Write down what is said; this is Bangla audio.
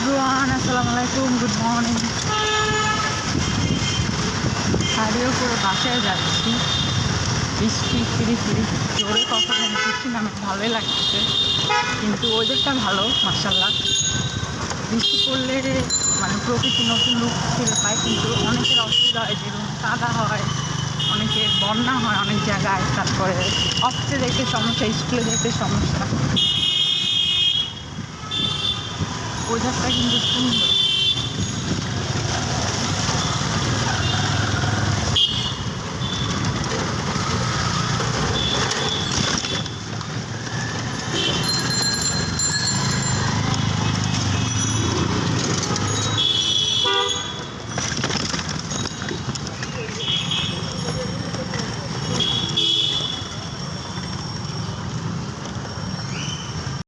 এভরিওয়ান, আসসালামু আলাইকুম, গুড মর্নিং। হারিয়েও করে বাসায় যাচ্ছি, বৃষ্টি ফিরি ফিরি জোরে কথা বলতেছি না, আমার ভালোই লাগতেছে, কিন্তু ওয়েদারটা ভালো মাশাআল্লাহ। বৃষ্টি পড়লে মানে প্রকৃতি নতুন রূপ ফিরে পায়, কিন্তু অনেকের অসুবিধা হয়, যেরকম কাদা হয়, অনেকের বন্যা হয় অনেক জায়গায়, তারপরে অফিসে যেতে সমস্যা, স্কুলে যেতে সমস্যা। ওয়েদারটা কিন্তু সুন্দর।